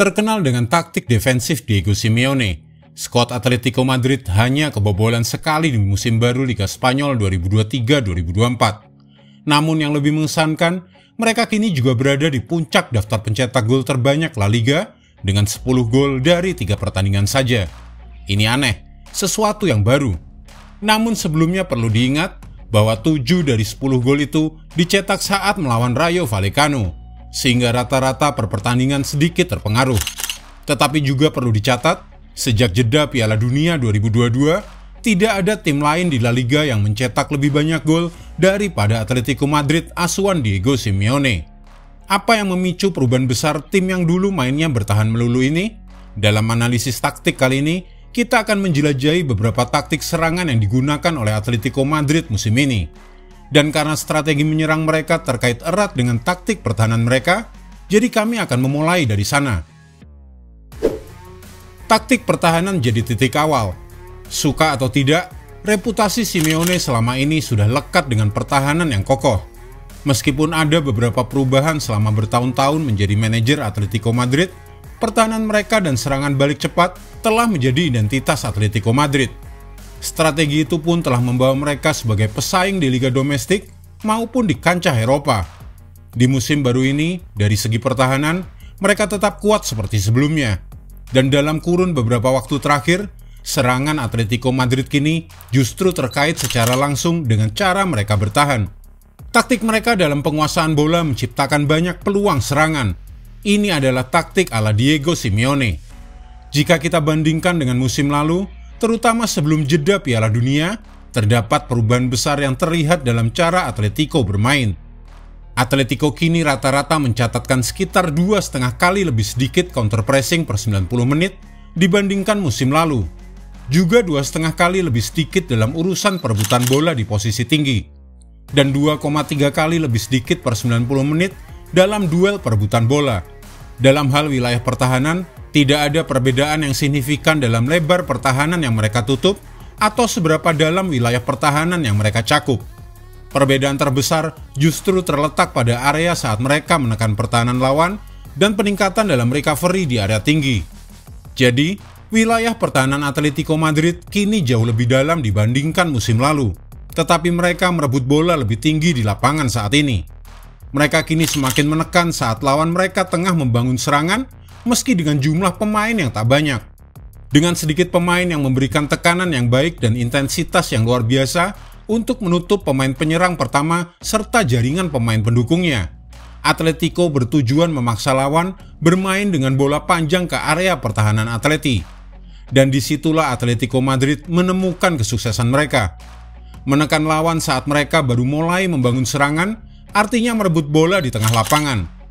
Terkenal dengan taktik defensif Diego Simeone, skuad Atletico Madrid hanya kebobolan sekali di musim baru Liga Spanyol 2023-2024. Namun yang lebih mengesankan, mereka kini juga berada di puncak daftar pencetak gol terbanyak La Liga dengan 10 gol dari 3 pertandingan saja. Ini aneh, sesuatu yang baru. Namun sebelumnya perlu diingat bahwa 7 dari 10 gol itu dicetak saat melawan Rayo Vallecano, sehingga rata-rata per pertandingan sedikit terpengaruh. Tetapi juga perlu dicatat, sejak jeda Piala Dunia 2022, tidak ada tim lain di La Liga yang mencetak lebih banyak gol daripada Atletico Madrid asuhan Diego Simeone. Apa yang memicu perubahan besar tim yang dulu mainnya bertahan melulu ini? Dalam analisis taktik kali ini, kita akan menjelajahi beberapa taktik serangan yang digunakan oleh Atletico Madrid musim ini. Dan karena strategi menyerang mereka terkait erat dengan taktik pertahanan mereka, jadi kami akan memulai dari sana. Taktik pertahanan jadi titik awal. Suka atau tidak, reputasi Simeone selama ini sudah lekat dengan pertahanan yang kokoh. Meskipun ada beberapa perubahan selama bertahun-tahun menjadi manajer Atletico Madrid, pertahanan mereka dan serangan balik cepat telah menjadi identitas Atletico Madrid. Strategi itu pun telah membawa mereka sebagai pesaing di liga domestik maupun di kancah Eropa. Di musim baru ini, dari segi pertahanan, mereka tetap kuat seperti sebelumnya. Dan dalam kurun beberapa waktu terakhir, serangan Atletico Madrid kini justru terkait secara langsung dengan cara mereka bertahan. Taktik mereka dalam penguasaan bola menciptakan banyak peluang serangan. Ini adalah taktik ala Diego Simeone. Jika kita bandingkan dengan musim lalu, terutama sebelum jeda Piala Dunia, terdapat perubahan besar yang terlihat dalam cara Atletico bermain. Atletico kini rata-rata mencatatkan sekitar 2,5 kali lebih sedikit counter pressing per 90 menit dibandingkan musim lalu. Juga 2,5 kali lebih sedikit dalam urusan perebutan bola di posisi tinggi. Dan 2,3 kali lebih sedikit per 90 menit dalam duel perebutan bola. Dalam hal wilayah pertahanan, tidak ada perbedaan yang signifikan dalam lebar pertahanan yang mereka tutup atau seberapa dalam wilayah pertahanan yang mereka cakup. Perbedaan terbesar justru terletak pada area saat mereka menekan pertahanan lawan dan peningkatan dalam recovery di area tinggi. Jadi, wilayah pertahanan Atletico Madrid kini jauh lebih dalam dibandingkan musim lalu, tetapi mereka merebut bola lebih tinggi di lapangan saat ini. Mereka kini semakin menekan saat lawan mereka tengah membangun serangan, meski dengan jumlah pemain yang tak banyak. Dengan sedikit pemain yang memberikan tekanan yang baik dan intensitas yang luar biasa untuk menutup pemain penyerang pertama serta jaringan pemain pendukungnya, Atletico bertujuan memaksa lawan bermain dengan bola panjang ke area pertahanan Atleti. Dan disitulah Atletico Madrid menemukan kesuksesan mereka. Menekan lawan saat mereka baru mulai membangun serangan, artinya merebut bola di tengah lapangan.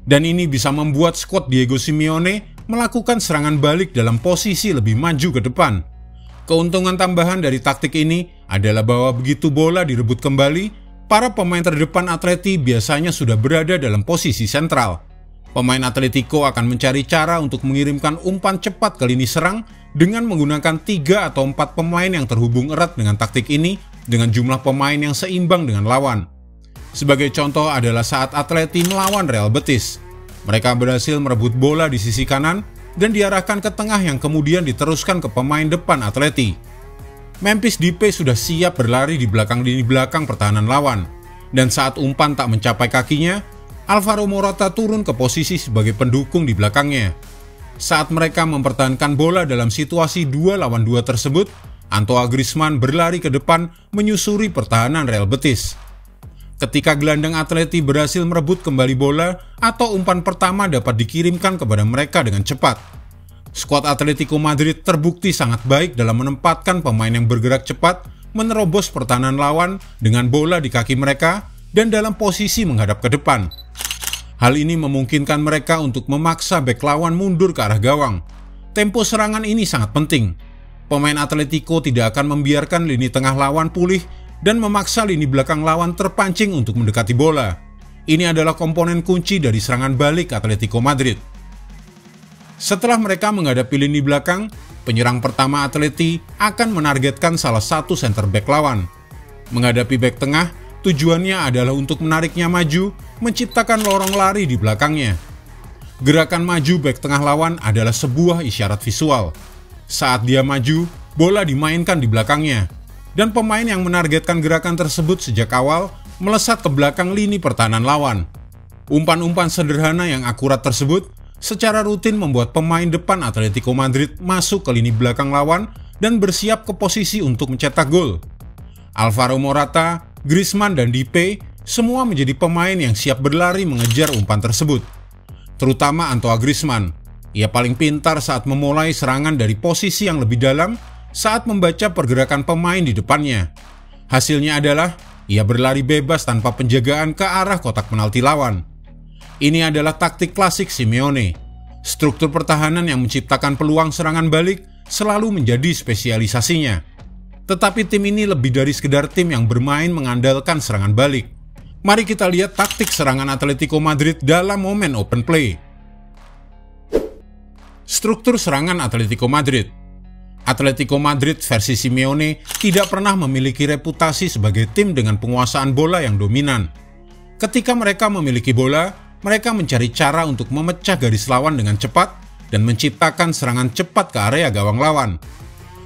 Dan ini bisa membuat skuad Diego Simeone melakukan serangan balik dalam posisi lebih maju ke depan. Keuntungan tambahan dari taktik ini adalah bahwa begitu bola direbut kembali, para pemain terdepan Atleti biasanya sudah berada dalam posisi sentral. Pemain Atletico akan mencari cara untuk mengirimkan umpan cepat ke lini serang dengan menggunakan 3 atau 4 pemain yang terhubung erat dengan taktik ini dengan jumlah pemain yang seimbang dengan lawan. Sebagai contoh adalah saat Atleti melawan Real Betis. Mereka berhasil merebut bola di sisi kanan dan diarahkan ke tengah yang kemudian diteruskan ke pemain depan Atleti. Memphis Depay sudah siap berlari di belakang lini belakang pertahanan lawan. Dan saat umpan tak mencapai kakinya, Alvaro Morata turun ke posisi sebagai pendukung di belakangnya. Saat mereka mempertahankan bola dalam situasi 2 lawan 2 tersebut, Antoine Griezmann berlari ke depan menyusuri pertahanan Real Betis. Ketika gelandang Atleti berhasil merebut kembali bola atau umpan pertama dapat dikirimkan kepada mereka dengan cepat. Skuad Atletico Madrid terbukti sangat baik dalam menempatkan pemain yang bergerak cepat menerobos pertahanan lawan dengan bola di kaki mereka dan dalam posisi menghadap ke depan. Hal ini memungkinkan mereka untuk memaksa bek lawan mundur ke arah gawang. Tempo serangan ini sangat penting. Pemain Atletico tidak akan membiarkan lini tengah lawan pulih dan memaksa lini belakang lawan terpancing untuk mendekati bola. Ini adalah komponen kunci dari serangan balik Atletico Madrid. Setelah mereka menghadapi lini belakang, penyerang pertama Atleti akan menargetkan salah satu center back lawan. Menghadapi back tengah, tujuannya adalah untuk menariknya maju, menciptakan lorong lari di belakangnya. Gerakan maju bek tengah lawan adalah sebuah isyarat visual. Saat dia maju, bola dimainkan di belakangnya, dan pemain yang menargetkan gerakan tersebut sejak awal melesat ke belakang lini pertahanan lawan. Umpan-umpan sederhana yang akurat tersebut secara rutin membuat pemain depan Atletico Madrid masuk ke lini belakang lawan dan bersiap ke posisi untuk mencetak gol. Alvaro Morata, Griezmann, dan Depay semua menjadi pemain yang siap berlari mengejar umpan tersebut. Terutama Antoine Griezmann. Ia paling pintar saat memulai serangan dari posisi yang lebih dalam saat membaca pergerakan pemain di depannya. Hasilnya adalah ia berlari bebas tanpa penjagaan ke arah kotak penalti lawan. Ini adalah taktik klasik Simeone. Struktur pertahanan yang menciptakan peluang serangan balik selalu menjadi spesialisasinya. Tetapi tim ini lebih dari sekedar tim yang bermain mengandalkan serangan balik. Mari kita lihat taktik serangan Atletico Madrid dalam momen open play. Struktur serangan Atletico Madrid. Atletico Madrid versi Simeone tidak pernah memiliki reputasi sebagai tim dengan penguasaan bola yang dominan. Ketika mereka memiliki bola, mereka mencari cara untuk memecah garis lawan dengan cepat dan menciptakan serangan cepat ke area gawang lawan.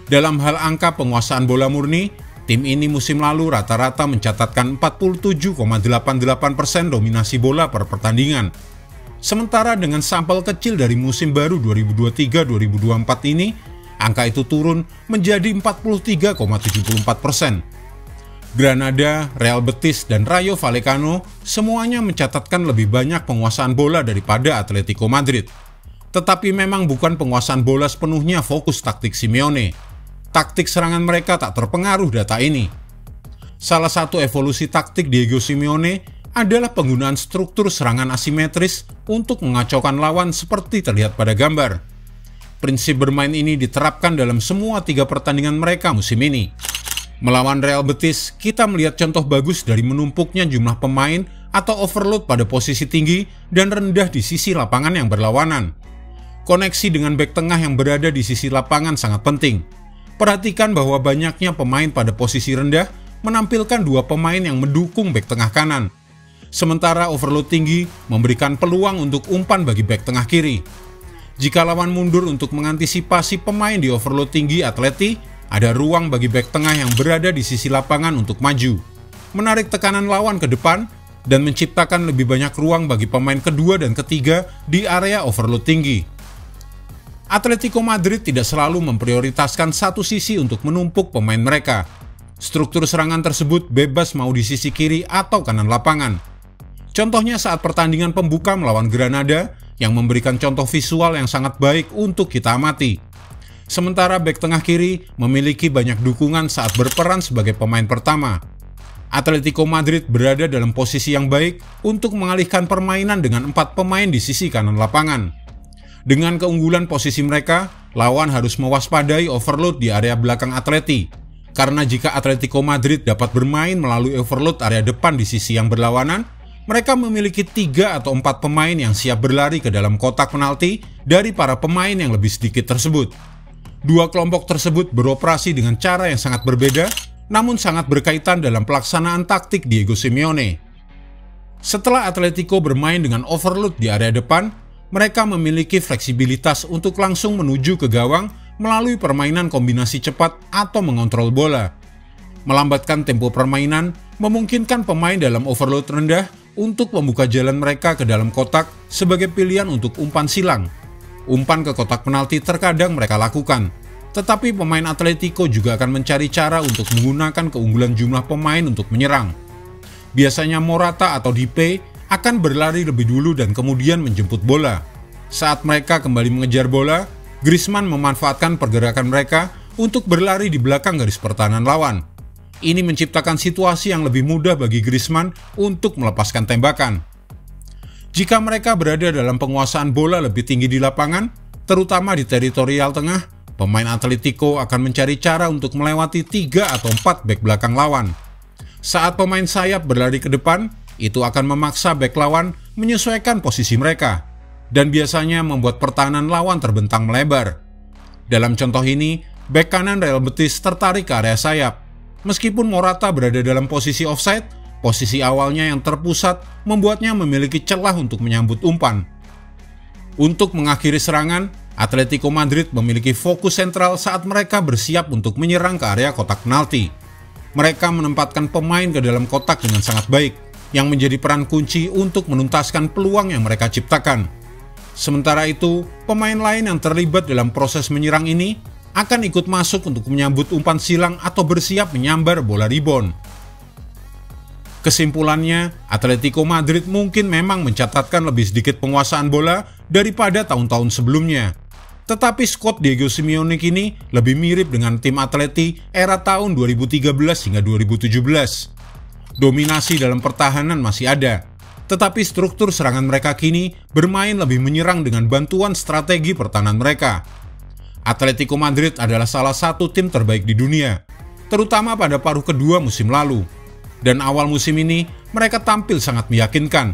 Dalam hal angka penguasaan bola murni, tim ini musim lalu rata-rata mencatatkan 47,88% dominasi bola per pertandingan. Sementara dengan sampel kecil dari musim baru 2023-2024 ini, angka itu turun menjadi 43,74%. Granada, Real Betis, dan Rayo Vallecano semuanya mencatatkan lebih banyak penguasaan bola daripada Atletico Madrid. Tetapi memang bukan penguasaan bola sepenuhnya fokus taktik Simeone. Taktik serangan mereka tak terpengaruh data ini. Salah satu evolusi taktik Diego Simeone adalah penggunaan struktur serangan asimetris untuk mengacaukan lawan seperti terlihat pada gambar. Prinsip bermain ini diterapkan dalam semua 3 pertandingan mereka musim ini. Melawan Real Betis, kita melihat contoh bagus dari menumpuknya jumlah pemain atau overload pada posisi tinggi dan rendah di sisi lapangan yang berlawanan. Koneksi dengan bek tengah yang berada di sisi lapangan sangat penting. Perhatikan bahwa banyaknya pemain pada posisi rendah menampilkan 2 pemain yang mendukung bek tengah kanan. Sementara overload tinggi memberikan peluang untuk umpan bagi bek tengah kiri. Jika lawan mundur untuk mengantisipasi pemain di overload tinggi Atleti, ada ruang bagi bek tengah yang berada di sisi lapangan untuk maju, menarik tekanan lawan ke depan, dan menciptakan lebih banyak ruang bagi pemain kedua dan ketiga di area overload tinggi. Atletico Madrid tidak selalu memprioritaskan satu sisi untuk menumpuk pemain mereka. Struktur serangan tersebut bebas mau di sisi kiri atau kanan lapangan. Contohnya saat pertandingan pembuka melawan Granada yang memberikan contoh visual yang sangat baik untuk kita amati. Sementara bek tengah kiri memiliki banyak dukungan saat berperan sebagai pemain pertama. Atletico Madrid berada dalam posisi yang baik untuk mengalihkan permainan dengan 4 pemain di sisi kanan lapangan. Dengan keunggulan posisi mereka, lawan harus mewaspadai overload di area belakang Atleti. Karena jika Atletico Madrid dapat bermain melalui overload area depan di sisi yang berlawanan, mereka memiliki 3 atau 4 pemain yang siap berlari ke dalam kotak penalti dari para pemain yang lebih sedikit tersebut. 2 kelompok tersebut beroperasi dengan cara yang sangat berbeda, namun sangat berkaitan dalam pelaksanaan taktik Diego Simeone. Setelah Atletico bermain dengan overload di area depan, mereka memiliki fleksibilitas untuk langsung menuju ke gawang melalui permainan kombinasi cepat atau mengontrol bola. Melambatkan tempo permainan memungkinkan pemain dalam overload rendah untuk membuka jalan mereka ke dalam kotak sebagai pilihan untuk umpan silang. Umpan ke kotak penalti terkadang mereka lakukan, tetapi pemain Atletico juga akan mencari cara untuk menggunakan keunggulan jumlah pemain untuk menyerang. Biasanya Morata atau Depay akan berlari lebih dulu dan kemudian menjemput bola. Saat mereka kembali mengejar bola, Griezmann memanfaatkan pergerakan mereka untuk berlari di belakang garis pertahanan lawan. Ini menciptakan situasi yang lebih mudah bagi Griezmann untuk melepaskan tembakan. Jika mereka berada dalam penguasaan bola lebih tinggi di lapangan, terutama di teritorial tengah, pemain Atletico akan mencari cara untuk melewati 3 atau 4 bek belakang lawan. Saat pemain sayap berlari ke depan, itu akan memaksa bek lawan menyesuaikan posisi mereka, dan biasanya membuat pertahanan lawan terbentang melebar. Dalam contoh ini, bek kanan Real Betis tertarik ke area sayap. Meskipun Morata berada dalam posisi offside, posisi awalnya yang terpusat membuatnya memiliki celah untuk menyambut umpan. Untuk mengakhiri serangan, Atletico Madrid memiliki fokus sentral saat mereka bersiap untuk menyerang ke area kotak penalti. Mereka menempatkan pemain ke dalam kotak dengan sangat baik, yang menjadi peran kunci untuk menuntaskan peluang yang mereka ciptakan. Sementara itu, pemain lain yang terlibat dalam proses menyerang ini akan ikut masuk untuk menyambut umpan silang atau bersiap menyambar bola rebound. Kesimpulannya, Atletico Madrid mungkin memang mencatatkan lebih sedikit penguasaan bola daripada tahun-tahun sebelumnya. Tetapi skuad Diego Simeone kini lebih mirip dengan tim Atleti era tahun 2013 hingga 2017. Dominasi dalam pertahanan masih ada, tetapi struktur serangan mereka kini bermain lebih menyerang dengan bantuan strategi pertahanan mereka. Atletico Madrid adalah salah satu tim terbaik di dunia, terutama pada paruh kedua musim lalu. Dan awal musim ini, mereka tampil sangat meyakinkan.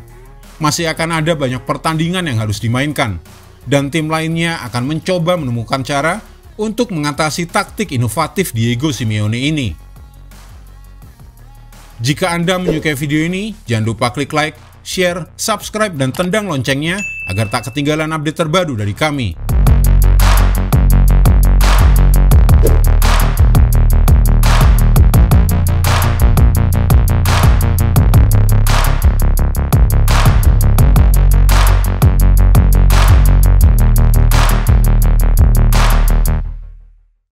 Masih akan ada banyak pertandingan yang harus dimainkan, dan tim lainnya akan mencoba menemukan cara untuk mengatasi taktik inovatif Diego Simeone ini. Jika Anda menyukai video ini, jangan lupa klik like, share, subscribe, dan tendang loncengnya agar tak ketinggalan update terbaru dari kami.